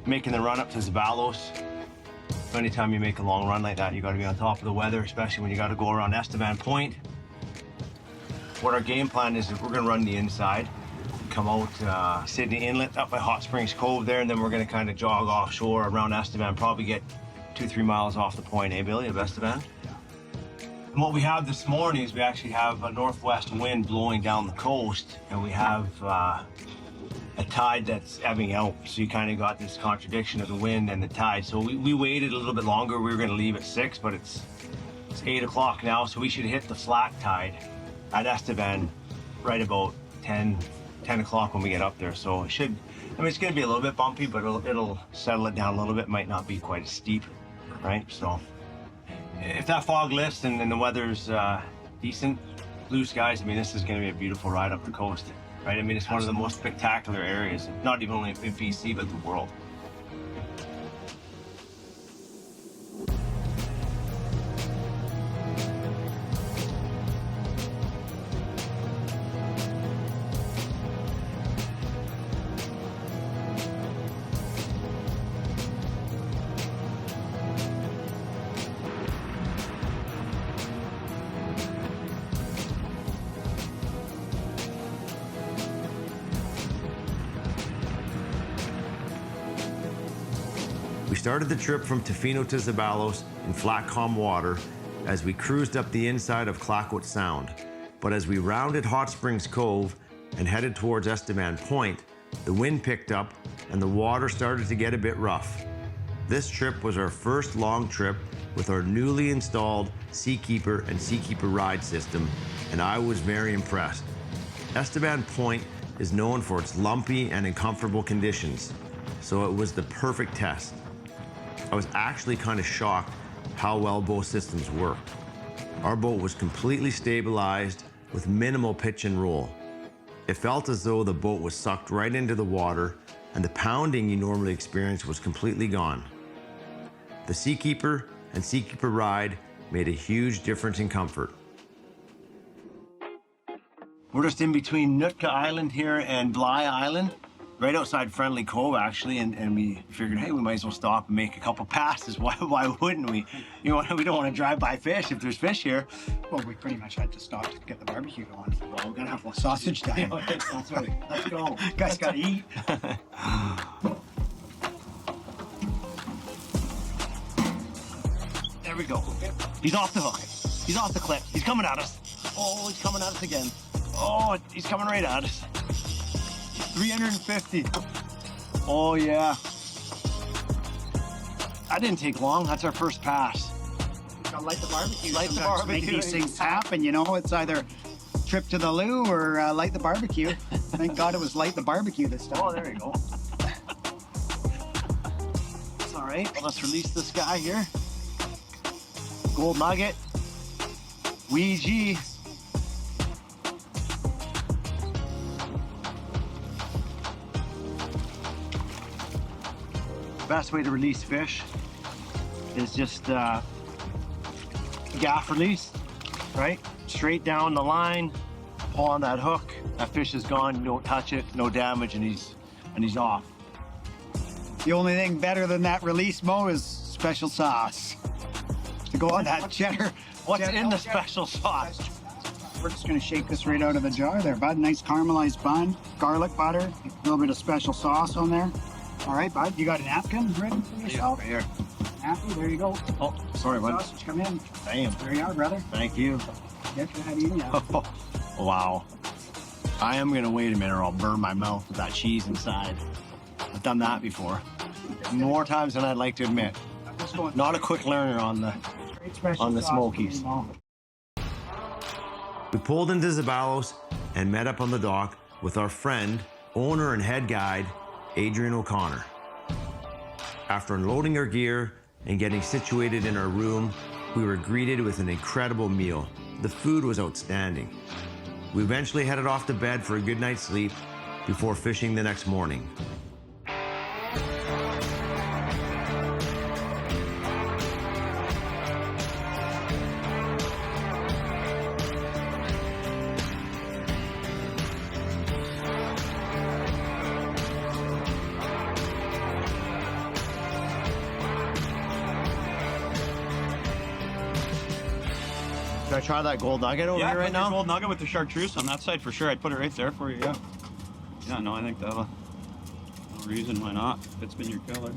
making the run up to Zeballos. So anytime you make a long run like that, you got to be on top of the weather, especially when you got to go around Esteban Point. What our game plan is we're going to run the inside, come out Sydney Inlet, up by Hot Springs Cove there, and then we're going to kind of jog offshore around Esteban, probably get 2-3 miles off the point, eh, Billy, of Esteban? And what we have this morning is we actually have a northwest wind blowing down the coast, and we have a tide that's ebbing out. So you kind of got this contradiction of the wind and the tide. So we waited a little bit longer. We were going to leave at 6, but it's 8 o'clock now, so we should hit the flat tide at Esteban right about 10 o'clock when we get up there. So it should, I mean, it's going to be a little bit bumpy, but it'll settle it down a little bit. Might not be quite as steep, right? So if that fog lifts and the weather's decent, blue skies, I mean, this is going to be a beautiful ride up the coast, right? I mean, it's one of the most spectacular areas, not even only in BC, but the world. We started the trip from Tofino to Zeballos in flat calm water as we cruised up the inside of Clayoquot Sound. But as we rounded Hot Springs Cove and headed towards Esteban Point, the wind picked up and the water started to get a bit rough. This trip was our first long trip with our newly installed Seakeeper and Seakeeper ride system, and I was very impressed. Esteban Point is known for its lumpy and uncomfortable conditions, so it was the perfect test. I was actually kind of shocked how well both systems worked. Our boat was completely stabilized with minimal pitch and roll. It felt as though the boat was sucked right into the water and the pounding you normally experience was completely gone. The Seakeeper and Seakeeper ride made a huge difference in comfort. We're just in between Nootka Island here and Bly Island, right outside Friendly Cove, actually, and we figured, hey, we might as well stop and make a couple passes. Why wouldn't we? You know, we don't want to drive by fish if there's fish here. Well, we pretty much had to stop to get the barbecue going. Well, we're gonna have a sausage diet. That's right. Let's go. Guys gotta eat. There we go. He's off the hook. He's off the clip. He's coming at us. Oh, he's coming at us again. Oh, he's coming right at us. 350. Oh, yeah. That didn't take long. That's our first pass. Gotta light the barbecue. Light the Sometimes barbecue. Make these things happen, you know. It's either trip to the loo or light the barbecue. Thank God it was light the barbecue this time. Oh, there you go. It's all right. Let's release this guy here. Gold nugget. Ouija. Best way to release fish is just gaff release, right? Straight down the line, pull on that hook. That fish is gone. You don't touch it, no damage, and he's off. The only thing better than that release, Mo, is special sauce. To go on that cheddar. What's in the special sauce? We're just gonna shake this right out of the jar there, bud. Nice caramelized bun, garlic butter, a little bit of special sauce on there. All right, bud, you got a napkin ready for yourself? Right here. Napkin, there you go. Oh, sorry, bud. Sausage, come in. Damn. There you are, brother. Thank you. Get that eating now. Wow. I am gonna wait a minute or I'll burn my mouth with that cheese inside. I've done that before. More times than I'd like to admit. Not a quick learner on the smokies. We pulled into Zeballos and met up on the dock with our friend, owner and head guide, Adrian O'Connor. After unloading our gear and getting situated in our room, we were greeted with an incredible meal. The food was outstanding. We eventually headed off to bed for a good night's sleep before fishing the next morning. Should I try that gold nugget over here right now? Gold nugget with the chartreuse on that side for sure. I'd put it right there for you, yeah. Yeah, no, I think that'll, no reason why not, if it's been your killer.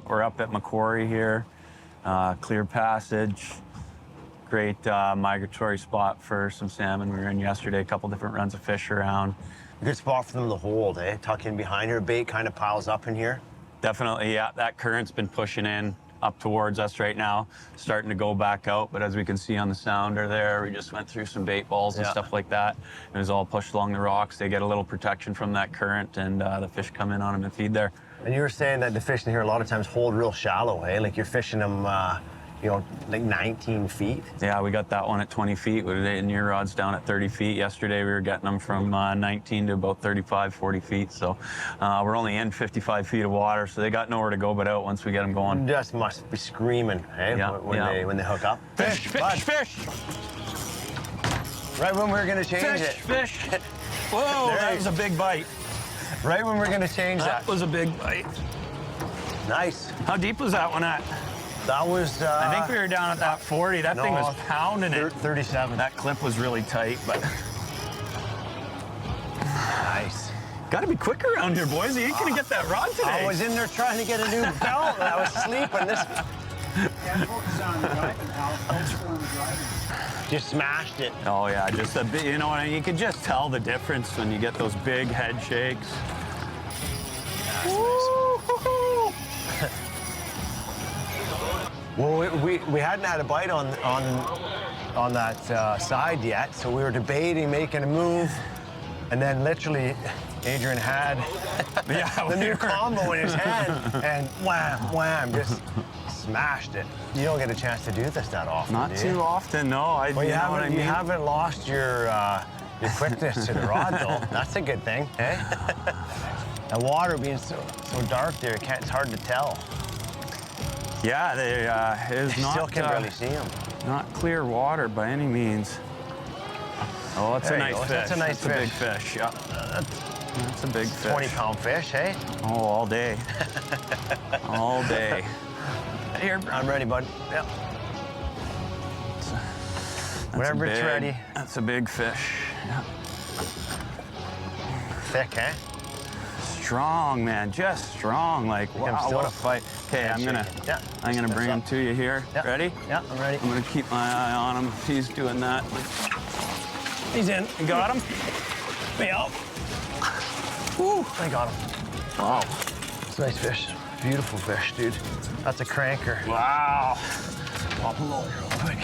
We're up at Macquarie here, clear passage. Great migratory spot for some salmon. We were in yesterday, a couple different runs of fish around. Good spot for them to hold, eh? Tuck in behind her. Bait kind of piles up in here. Definitely, yeah. That current's been pushing in up towards us right now, starting to go back out. But as we can see on the sounder there, we just went through some bait balls and stuff like that. It was all pushed along the rocks. They get a little protection from that current, and the fish come in on them and feed there. And you were saying that the fish in here a lot of times hold real shallow, eh? Like you're fishing them, you know, like 19 feet. Yeah, we got that one at 20 feet. We did near rods down at 30 feet. Yesterday we were getting them from 19 to about 35, 40 feet. So we're only in 55 feet of water, so they got nowhere to go but out once we get them going. Just must be screaming, eh? Yeah, when they hook up. Fish, fish, fish! Right when we were gonna change it. Fish, fish! Whoa, that was a big bite. Right when we're gonna change that. That was a big bite. Nice. How deep was that one at? That was, I think we were down at that 40. That thing was pounding it. 37. That clip was really tight, but. Nice. Gotta be quick around here, boys. You ain't gonna get that rod today. I was in there trying to get a new belt and I was sleeping. Yeah, focus on the driving, pal. Focus on the driving. Just smashed it. Oh yeah, just a bit. You know what? You can just tell the difference when you get those big head shakes. Well, we hadn't had a bite on that side yet, so we were debating making a move, and then literally Adrian had the new combo in his hand, and wham, wham, just smashed it. You don't get a chance to do this that often, Not do you? too often, no. Well, you know what I mean? haven't lost your quickness to the rod, though. That's a good thing, eh? The water being so dark there, it's hard to tell. Yeah, it is not. Still can barely see them. Not clear water by any means. Oh, that's a nice fish. That's a nice fish. That's a big fish. Yeah, that's a big fish. 20-pound fish, hey? Oh, all day. All day. Here, I'm ready, bud. Yep. Whenever it's ready. That's a big fish. Yeah. Thick, eh? Strong, man, just strong. Like, wow, what a fight. Okay, I'm gonna bring him to you here. Yeah. Ready? Yeah, I'm ready. I'm gonna keep my eye on him. He's doing that. He's in. You got him? Yep. Woo, I got him. Wow. It's a nice fish. Beautiful fish, dude. That's a cranker. Wow. Pop him over real quick.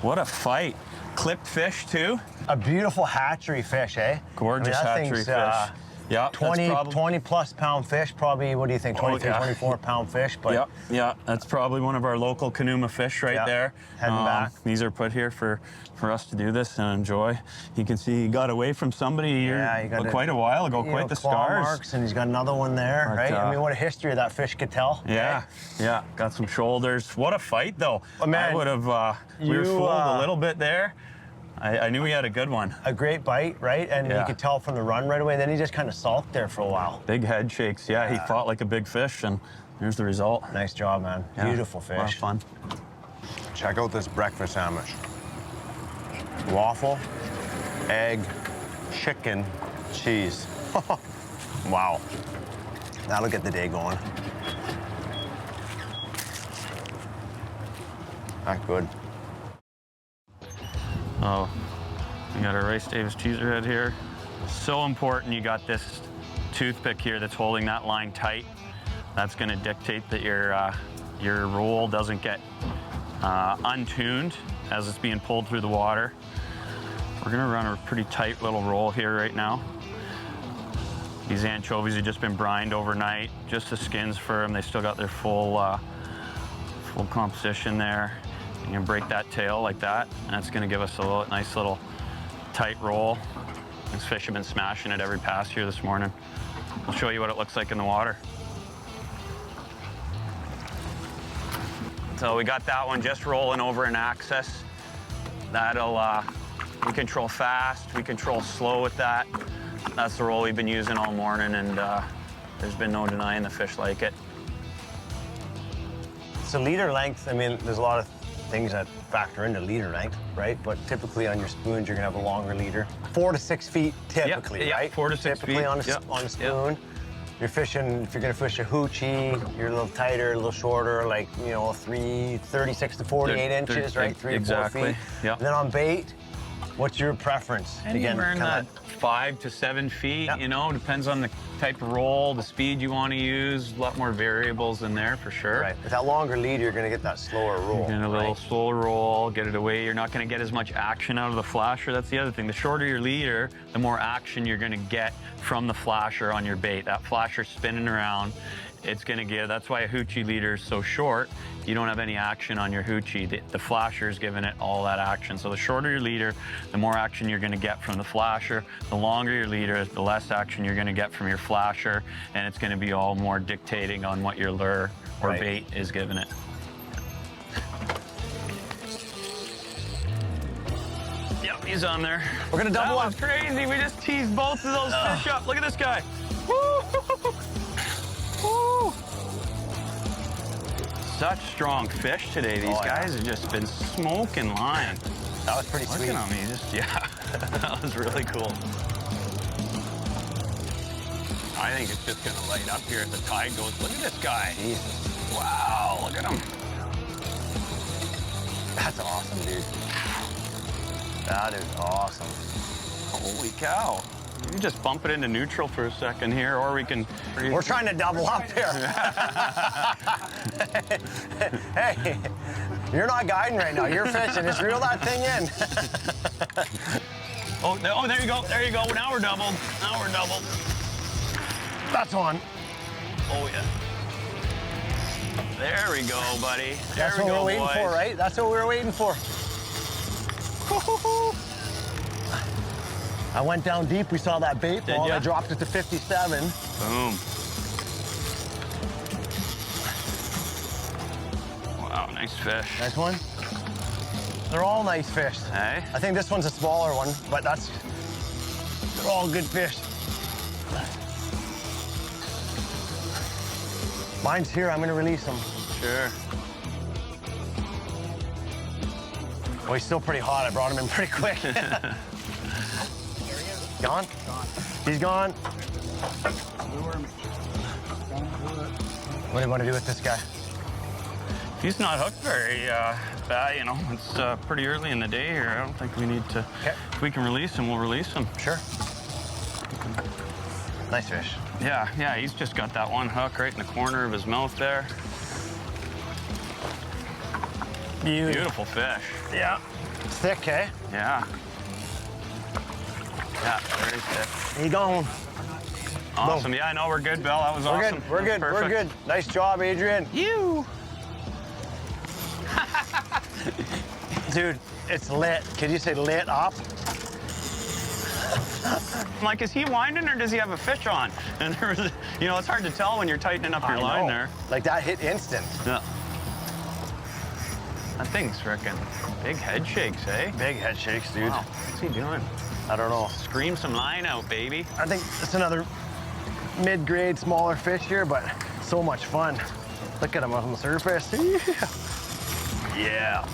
What a fight. Clipped fish, too. A beautiful hatchery fish, eh? Gorgeous that hatchery thing's, fish. Yeah, 20 plus pound fish, probably, what do you think, 23, 24 pound fish? But yeah, that's probably one of our local Canooma fish right there. Heading back. These are put here for us to do this and enjoy. You can see he got away from somebody here quite a while ago, quite the claw scars. marks, and he's got another one there, right? I mean, what a history that fish could tell. Yeah, right? yeah, got some shoulders. What a fight, though. Oh, man, I would have, we were fooled a little bit there. I knew he had a good one. A great bite, right? And you could tell from the run right away. Then he just kind of sulked there for a while. Big head shakes. Yeah, he fought like a big fish, and here's the result. Nice job, man. Yeah, beautiful fish. A lot of fun. Check out this breakfast sandwich. Waffle, egg, chicken, cheese. Wow. That'll get the day going. That's good. Oh, we got our Rice Davis cheeser head here. So important you got this toothpick here that's holding that line tight. That's gonna dictate that your roll doesn't get untuned as it's being pulled through the water. We're gonna run a pretty tight little roll here right now. These anchovies have just been brined overnight, just the skins for them. They still got their full composition there. You can break that tail like that, and that's gonna give us a nice little tight roll. These fish have been smashing it every pass here this morning. I'll show you what it looks like in the water. So we got that one just rolling over an axis. That'll, we control fast, we control slow with that. That's the roll we've been using all morning, and there's been no denying the fish like it. So leader length, I mean, there's a lot of things that factor into leader length, right? But typically on your spoons, you're gonna have a longer leader. 4 to 6 feet typically, yeah, right? 4 to 6 typically feet. on a, Yep. on a spoon. Yep. You're fishing, if you're gonna fish a hoochie, you're a little tighter, a little shorter, like, you know, 36 to 48 inches, right? 3 exactly. to 4 feet. Yeah. And then on bait, what's your preference? Anywhere in kinda- that 5 to 7 feet, Yep. you know, depends on the type of roll, the speed you want to use. A lot more variables in there for sure. Right. With that longer lead, you're gonna get that slower roll. And a little right? slower roll, get it away. You're not going to get as much action out of the flasher. That's the other thing. The shorter your leader, the more action you're going to get from the flasher on your bait. That flasher spinning around, it's going to give. That's why a hoochie leader is so short. You don't have any action on your hoochie. The flasher is giving it all that action. So the shorter your leader, the more action you're going to get from the flasher. The longer your leader, the less action you're going to get from your flasher, and it's going to be all more dictating on what your lure or Right. bait is giving it. Yep, he's on there. We're gonna double that up. was crazy. We just teased both of those fish up. Look at this guy. Woo! Woo! Such strong fish today. These Oh, yeah. guys have just been smoking line. That was pretty sweet. Looking on me, just yeah. That was really cool. I think it's just gonna light up here as the tide goes. Look at this guy. Jesus. Wow, look at him. That's awesome, dude. That is awesome. Holy cow. You can just bump it into neutral for a second here, or we can... We're trying to double up here. Hey, you're not guiding right now. You're fishing. Just reel that thing in. Oh, there you go. There you go. Now we're doubled. Now we're doubled. That's one. Oh, yeah. There we go, buddy. There That's we what go, we're waiting boys. for, right? That's what we were waiting for. I went down deep. We saw that bait Did ball. ya? I dropped it to 57. Boom. Wow, nice fish. Nice one. They're all nice fish. Hey? I think this one's a smaller one, but they're all good fish. Mine's here. I'm gonna release him. Sure. Oh, he's still pretty hot. I brought him in pretty quick. Gone? He's gone. What do you want to do with this guy? He's not hooked very bad, you know. It's pretty early in the day here. I don't think we need to... Okay. If we can release him, we'll release him. Sure. Nice fish. Yeah, he's just got that one hook right in the corner of his mouth there. Beautiful fish. Yeah. It's thick, eh? Yeah. Yeah, very thick. He gone. Awesome. Yeah, I know we're good, Bill. That was awesome. Good. We're That's good. We're perfect. good. Nice job, Adrian. You. Dude, it's lit. Could you say lit up? I'm like, is he winding or does he have a fish on? And there was, you know, it's hard to tell when you're tightening up your I line know. there. Like that hit instant. Yeah. That thing's frickin' big head shakes, eh? Big head shakes, dude. Wow. What's he doing? I don't know. Scream some line out, baby. I think it's another mid-grade, smaller fish here, but so much fun. Look at him on the surface. Yeah.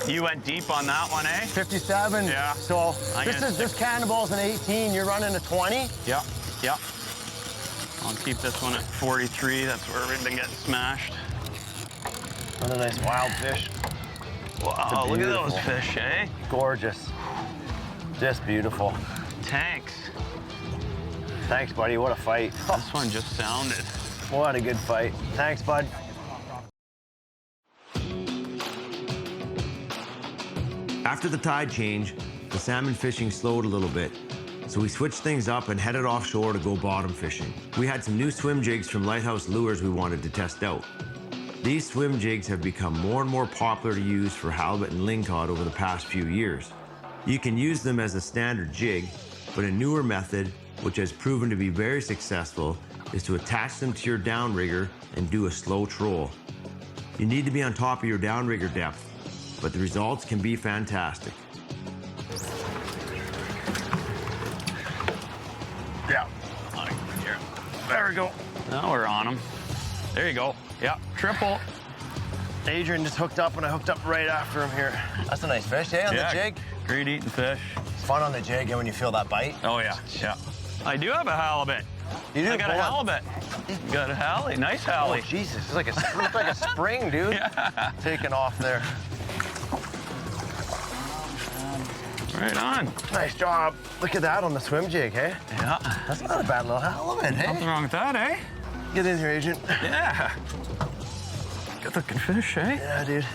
You went deep on that one, eh? 57. Yeah. So I'm gonna this cannonball's an 18. You're running a 20. Yep. I'll keep this one at 43. That's where we've been getting smashed. Another nice wild fish. Wow, look at those beautiful. fish, eh? Gorgeous. Just beautiful. Tanks. Thanks, buddy. What a fight. This one just sounded. What a good fight. Thanks, bud. After the tide change, the salmon fishing slowed a little bit, so we switched things up and headed offshore to go bottom fishing. We had some new swim jigs from Lighthouse Lures we wanted to test out. These swim jigs have become more and more popular to use for halibut and lingcod over the past few years. You can use them as a standard jig, but a newer method, which has proven to be very successful, is to attach them to your downrigger and do a slow troll. You need to be on top of your downrigger depth, but the results can be fantastic. Yeah. go. Now we're on them. There you go. Yeah, triple. Adrian just hooked up, and I hooked up right after him here. That's a nice fish, eh, on the jig? Great eating fish. It's fun on the jig, and when you feel that bite. Oh, yeah, yeah. I do have a halibut. You do? I got a halibut. Got a halie, nice halie. Oh, Jesus, it's like looks like a spring, dude. Yeah. Taking off there. Right on. Nice job. Look at that on the swim jig, hey? Yeah. That's not a bad little halibut, hey? Nothing wrong with that, eh? Get in here, Agent. Yeah. Good looking fish, eh? Yeah, dude.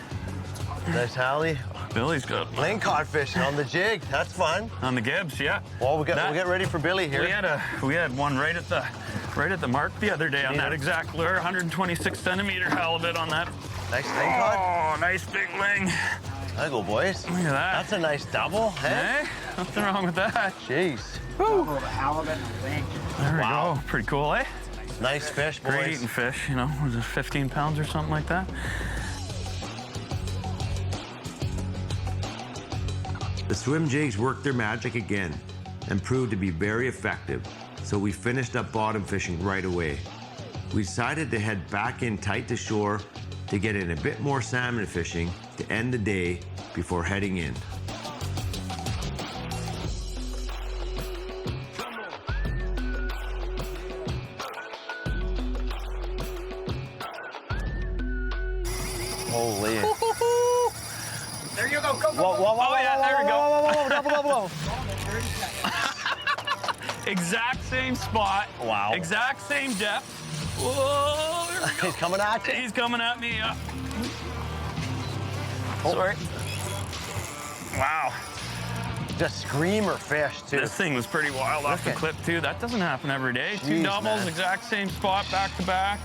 Nice halie. Billy's got Lane cod fishing on the jig. That's fun. on the Gibbs, yeah. Well, we'll get ready for Billy here. We had one right at the mark the other day on that exact lure, 126 centimeter halibut on that. Nice lane cod. Oh, nice big ling. There you go, boys. Look at that. That's a nice double, hey? Hey, nothing wrong with that. Jeez. Double of a halibut and a link. There we go. Pretty cool, eh? Nice fish, boys. Great eating fish, you know, was it 15 pounds or something like that? The swim jigs worked their magic again and proved to be very effective, so we finished up bottom fishing right away. We decided to head back in tight to shore to get in a bit more salmon fishing to end the day before heading in. Holy. There you go. Go, go, Whoa, go. whoa, whoa, Oh, yeah, there we go. whoa, double. Exact same spot. Wow. Exact same depth. Whoa, there we go. He's coming at you. He's coming at me. Oh. Sorry. Wow. Just screamer fish, too. This thing was pretty wild off the Look at- clip, too. That doesn't happen every day. Two Jeez, doubles, man. exact same spot, back to back.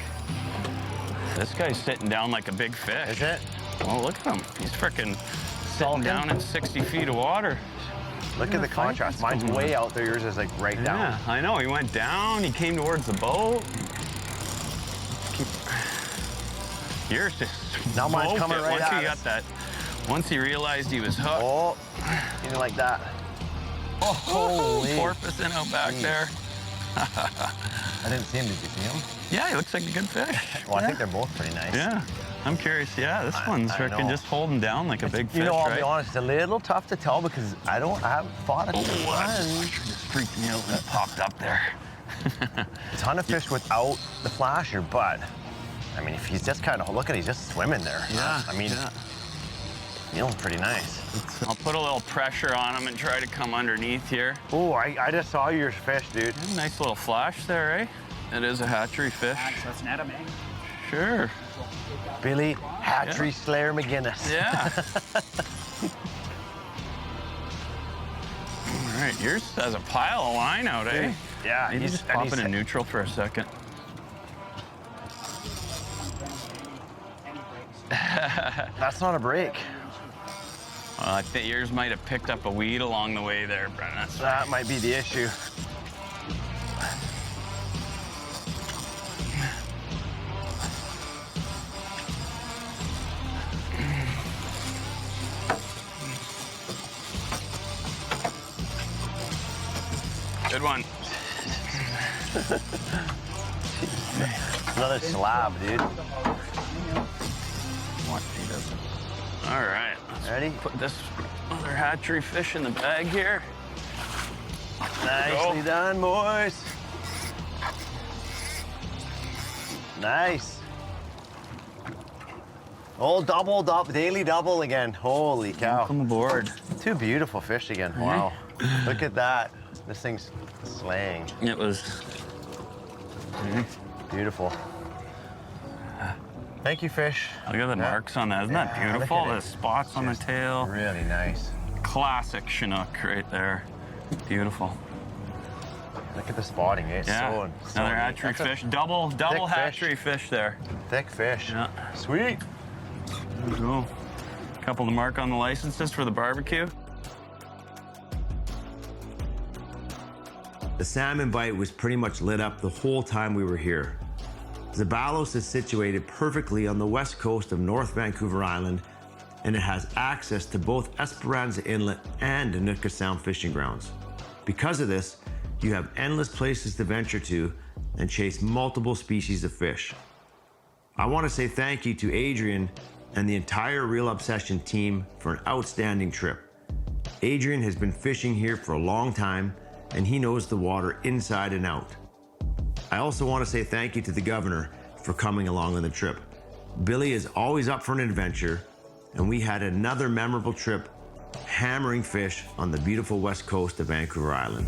This guy's sitting down like a big fish. Is it? Oh, look at him. He's freaking sitting Sulking? down in 60 feet of water. Look at the contrast. Mine's way out there. Yours is like right down. Yeah, I know. He went down. He came towards the boat. Yours just Now mine's smoked coming it right once at he us. got that. Once he realized he was hooked. Oh, you didn't like that. Oh, holy. Porpoising out back Jeez. there. I didn't see him. Did you see him? Yeah, he looks like a good fish. Well, I think they're both pretty nice. Yeah, I'm curious. Yeah, this one's I freaking know. just holding down like a big fish, You know, I'll right? be honest, it's a little tough to tell because I haven't fought a Oh, ton. that just freaked me out when it popped up there. A ton of fish without the flasher, but I mean, if he's just kind of look at, he's just swimming there. Yeah, I mean, yeah. feeling pretty nice. I'll put a little pressure on him and try to come underneath here. Oh, I just saw your fish, dude. Nice little flash there, eh? It is a hatchery fish. So it's net him, eh? Sure. Billy Hatchery Slayer McGinnis. Yeah. All right, yours has a pile of line out, eh? Yeah, Maybe just pop it in neutral for a second. That's not a break. Well, I think yours might have picked up a weed along the way there, Brennan. That might be the issue. Good one. Another slab, dude. What he doesn't. All right. Let's Ready? put this other hatchery fish in the bag here. Nicely Go. done, boys. Nice. Oh, double, daily double again. Holy cow. Come aboard. Two beautiful fish again. Wow. Look at that. This thing's slaying. It was. Beautiful. Thank you, fish. Look at the marks on that. Isn't that Yeah, beautiful? look at The it. spots on the tail. Really nice. Classic chinook right there. Beautiful. Look at the spotting. It's Yeah. so Another neat. hatchery That's a fish. Double thick fish. hatchery fish there. Thick fish. Yeah. Sweet. There we go. Couple to mark on the licenses for the barbecue. The salmon bite was pretty much lit up the whole time we were here. Zeballos is situated perfectly on the west coast of North Vancouver Island, and it has access to both Esperanza Inlet and the Nootka Sound fishing grounds. Because of this, you have endless places to venture to and chase multiple species of fish. I want to say thank you to Adrian and the entire Reel Obsession team for an outstanding trip. Adrian has been fishing here for a long time, and he knows the water inside and out. I also want to say thank you to the governor for coming along on the trip. Billy is always up for an adventure, and we had another memorable trip hammering fish on the beautiful west coast of Vancouver Island.